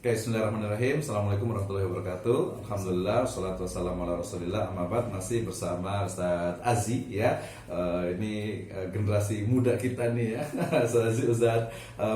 Oke, bismillahirrahmanirrahim. Assalamualaikum warahmatullahi wabarakatuh. Alhamdulillah, salatu wassalamu ala rasulillah. Amma ba'd, masih bersama Ustadz Azi ya. Ini generasi muda kita nih ya. Ustadz Azi, Ustadz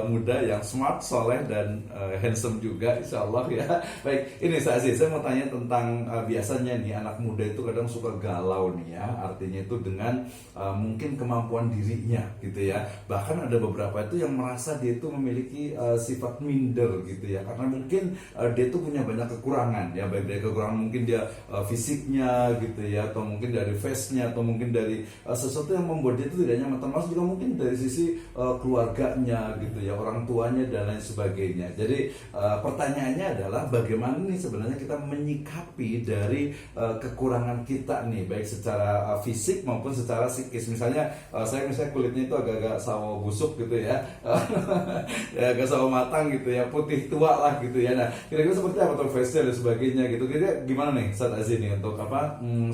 muda yang smart, soleh dan handsome juga insyaallah ya. Baik, ini Ustadz Azi, saya mau tanya tentang biasanya nih anak muda itu kadang suka galau nih ya. Artinya itu dengan mungkin kemampuan dirinya gitu ya. Bahkan ada beberapa itu yang merasa dia itu memiliki sifat minder gitu ya. Karena mungkin dia tuh punya banyak kekurangan ya, baik dari kekurangan mungkin dia fisiknya gitu ya, atau mungkin dari face-nya, atau mungkin dari sesuatu yang membuat dia itu tidak nyaman, termasuk juga mungkin dari sisi keluarganya gitu ya, orang tuanya dan lain sebagainya. Jadi pertanyaannya adalah bagaimana nih sebenarnya kita menyikapi dari kekurangan kita nih, baik secara fisik maupun secara psikis. Misalnya saya kulitnya itu agak-agak sawo busuk gitu ya, ya agak sawo matang gitu ya, putih tua lah gitu ya. Nah, kira-kira seperti apa tuh face-nya dan sebagainya gitu. Kira-kira gimana nih Ustadz Aziz nih untuk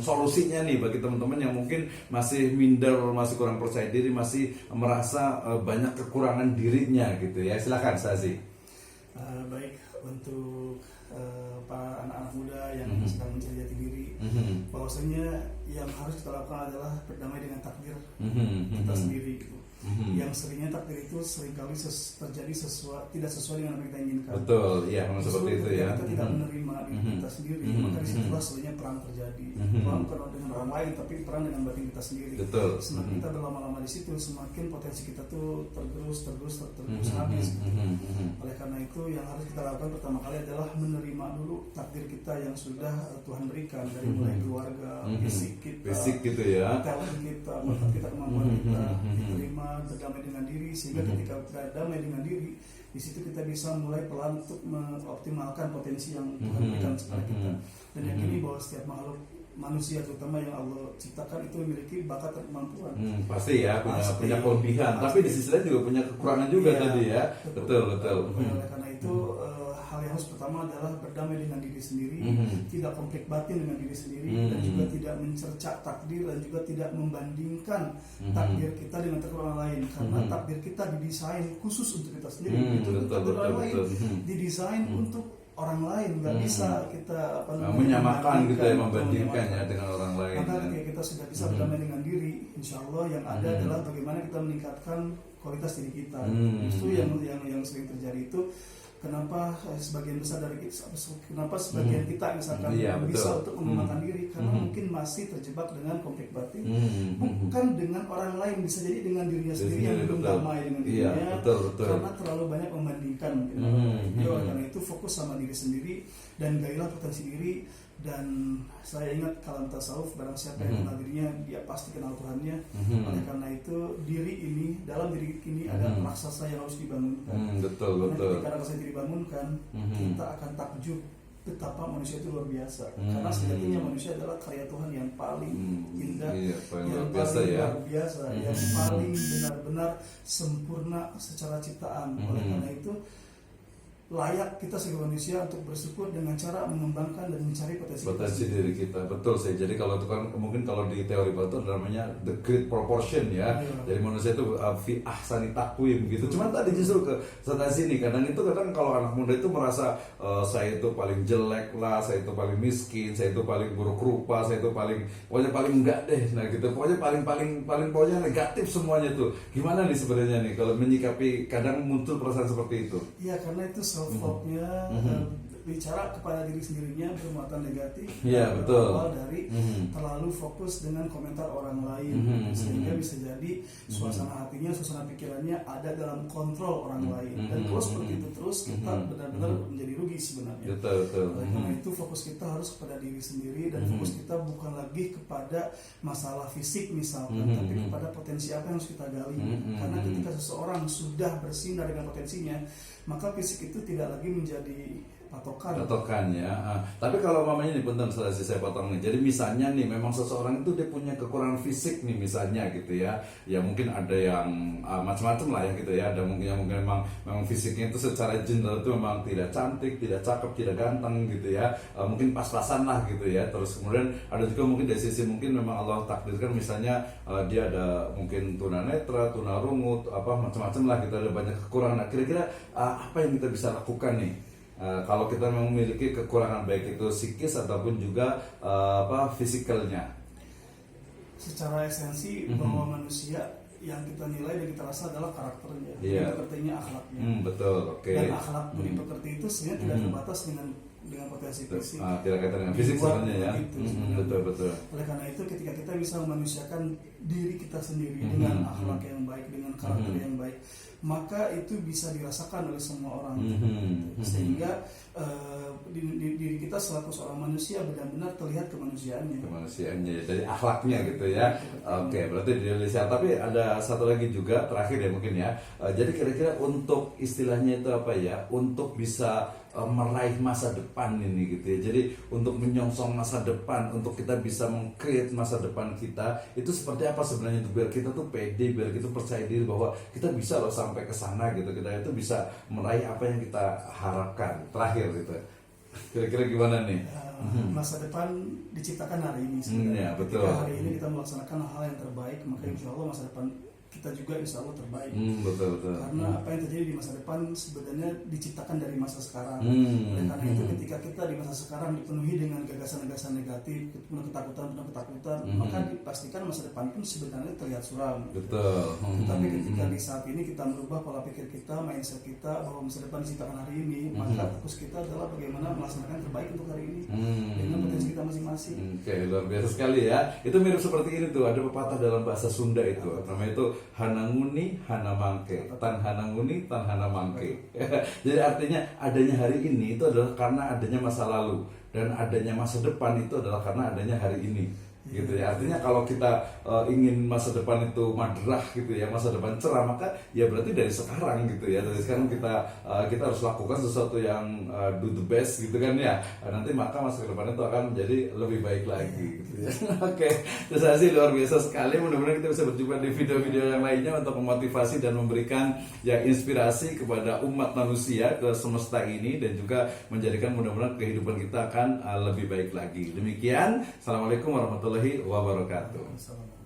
solusinya nih bagi teman-teman yang mungkin masih minder, masih kurang percaya diri, masih merasa banyak kekurangan dirinya gitu ya. Silakan Ustadz Aziz. Baik, untuk para anak-anak muda yang sedang mencari jati diri, bahwasanya yang harus kita lakukan adalah berdamai dengan takdir kita sendiri gitu. Yang seringnya takdir itu seringkali terjadi tidak sesuai dengan apa yang kita inginkan. Betul, iya memang seperti itu ya. Kita tidak menerima diri kita sendiri, maka disitulah sebenarnya perang terjadi. Perang bukan dengan orang lain, tapi perang dengan batin kita sendiri. Betul. Semakin kita berlama-lama di situ, semakin potensi kita tuh tergerus habis. Oleh karena itu, yang harus kita lakukan pertama kali adalah menerima dulu takdir kita yang sudah Tuhan berikan, dari mulai keluarga, fisik gitu ya, talent kita, bakat kita, kemampuan kita, diterima, berdamai dengan diri, sehingga ketika berdamai dengan diri, di situ kita bisa mulai pelan untuk mengoptimalkan potensi yang Tuhan berikan kepada kita. Dan yakini bahwa setiap makhluk manusia, terutama yang Allah ciptakan, itu memiliki bakat dan kemampuan. Pasti ya, punya kelebihan, tapi di sisi lain juga punya kekurangan juga tadi ya. Betul. Oleh karena itu, hal yang harus pertama adalah berdamai dengan diri sendiri, tidak konflik batin dengan diri sendiri, dan juga tidak mencerca takdir, dan juga tidak membandingkan takdir kita dengan takdir orang lain, karena takdir kita didesain khusus untuk kita sendiri. Takdir orang lain didesain untuk orang lain, nggak bisa kita menyamakan gitu ya, membandingkan ya dengan orang lain. Maka ketika kita sudah bisa berdamai dengan diri, insya Allah yang ada adalah bagaimana kita meningkatkan kualitas diri kita. Itu yang sering terjadi itu. Kenapa sebagian besar dari kita, kenapa sebagian kita misalkan bisa untuk mengembangkan diri, karena mungkin masih terjebak dengan konflik batin, bukan dengan orang lain, bisa jadi dengan dirinya sendiri yang belum damai dengan dirinya, karena terlalu banyak membandingkan. Oleh karena itu fokus sama diri sendiri dan gailah potensi diri. Dan saya ingat kalam tasawuf, barang siapa yang kenal dirinya, dia pasti kenal Tuhannya. Oleh karena itu, dalam diri ini ada raksasa yang harus dibangunkan. Betul. Ketika raksasa itu dibangunkan, kita akan takjub betapa manusia itu luar biasa. Karena sejatinya manusia adalah karya Tuhan yang paling indah, yang paling luar biasa, yang paling benar-benar sempurna secara ciptaan. Oleh karena itu, layak kita sebagai manusia untuk bersyukur dengan cara mengembangkan dan mencari potensi diri kita. Betul sih. Jadi kalau itu kan mungkin kalau di teori Plato namanya the great proportion ya. Jadi manusia itu fi ahsani taqwim gitu. Cuman tadi justru ke sana sini kadang kalau anak muda itu merasa saya itu paling jelek lah, saya itu paling miskin, saya itu paling buruk rupa, saya itu pokoknya paling enggak deh. Nah gitu. Pokoknya pokoknya negatif semuanya tuh. Gimana nih sebenarnya nih kalau menyikapi kadang muncul perasaan seperti itu? Iya, karena itu self-talk-nya bicara kepada diri sendirinya bermuatan negatif. Berawal dari terlalu fokus dengan komentar orang lain, sehingga bisa jadi suasana hatinya, suasana pikirannya ada dalam kontrol orang lain. Dan kalau seperti itu terus, kita benar-benar menjadi rugi sebenarnya. Karena itu fokus kita harus kepada diri sendiri, dan fokus kita bukan lagi kepada masalah fisik misalkan, tapi kepada potensi apa yang harus kita gali. Karena ketika seseorang sudah bersinar dengan potensinya, maka fisik itu tidak lagi menjadi patokan ya. Tapi kalau mamanya nih, bentar saya potong nih. Jadi misalnya nih, memang seseorang itu dia punya kekurangan fisik nih misalnya gitu ya. Ya mungkin ada yang macam-macam lah ya gitu ya. Ada mungkin memang fisiknya itu secara general itu memang tidak cantik, tidak cakep, tidak ganteng gitu ya. Mungkin pas-pasan lah gitu ya. Terus kemudian ada juga mungkin dari sisi mungkin memang Allah takdirkan misalnya dia ada mungkin tunanetra, tunarungu, macam-macam lah gitu, ada banyak kekurangan. Nah, kira-kira apa yang kita bisa lakukan nih kalau kita memiliki kekurangan baik itu psikis ataupun juga fisikalnya. Secara esensi bahwa manusia yang kita nilai dan kita rasa adalah karakternya, yang artinya akhlaknya. Betul, oke. Dan akhlak budi pekerti itu sebenarnya tidak terbatas dengan potensi fisik. Tidak kaitan dengan fisik sebenarnya ya. Betul. Oleh karena itu ketika kita bisa memanusiakan diri kita sendiri dengan akhlak yang baik, dengan karakter yang baik, maka itu bisa dirasakan oleh semua orang. Sehingga diri kita selaku seorang manusia benar-benar terlihat kemanusiaannya. Dari akhlaknya gitu ya. Oke, berarti di Indonesia. Tapi ada satu lagi juga terakhir ya mungkin ya. Jadi kira-kira untuk istilahnya itu apa ya? Untuk bisa meraih masa depan ini gitu ya. Jadi untuk menyongsong masa depan, untuk kita bisa meng-create masa depan kita, itu seperti apa sebenarnya biar kita tuh pede, biar kita percaya diri bahwa kita bisa loh sampai ke sana gitu. Kita itu bisa meraih apa yang kita harapkan. Terakhir gitu. Kira-kira gimana nih? Masa depan diciptakan hari ini sebenarnya. Betul. Ketika hari ini kita melaksanakan hal yang terbaik, maka insya Allah masa depan kita juga insya Allah terbaik. Betul. Karena apa yang terjadi di masa depan sebenarnya diciptakan dari masa sekarang. Oleh karena itu ketika kita di masa sekarang dipenuhi dengan gagasan-gagasan negatif, penuh ketakutan, maka dipastikan masa depan pun sebenarnya terlihat suram. Betul. Tetapi ketika di saat ini kita merubah pola pikir kita, mindset kita bahwa masa depan diciptakan hari ini, maka fokus kita adalah bagaimana melaksanakan yang terbaik untuk hari ini dengan potensi kita masing-masing. Oke, luar biasa sekali ya. Itu mirip seperti ini tuh, ada pepatah dalam bahasa Sunda itu, namanya itu Hananguni Hana Mangke, Tan Hananguni Tan Hana Mangke. Jadi artinya adanya hari ini itu adalah karena adanya masa lalu, dan adanya masa depan itu adalah karena adanya hari ini. Gitu ya, artinya kalau kita ingin masa depan itu madrah gitu ya, masa depan cerah, maka ya berarti dari sekarang gitu ya, dari sekarang kita harus lakukan sesuatu yang do the best gitu kan ya, nanti maka masa depan itu akan menjadi lebih baik lagi gitu ya. Oke, terus sih luar biasa sekali, mudah-mudahan kita bisa berjumpa di video-video yang lainnya untuk memotivasi dan memberikan ya inspirasi kepada umat manusia ke semesta ini, dan juga menjadikan mudah-mudahan kehidupan kita akan lebih baik lagi. Demikian, assalamualaikum warahmatullahi wabarakatuh.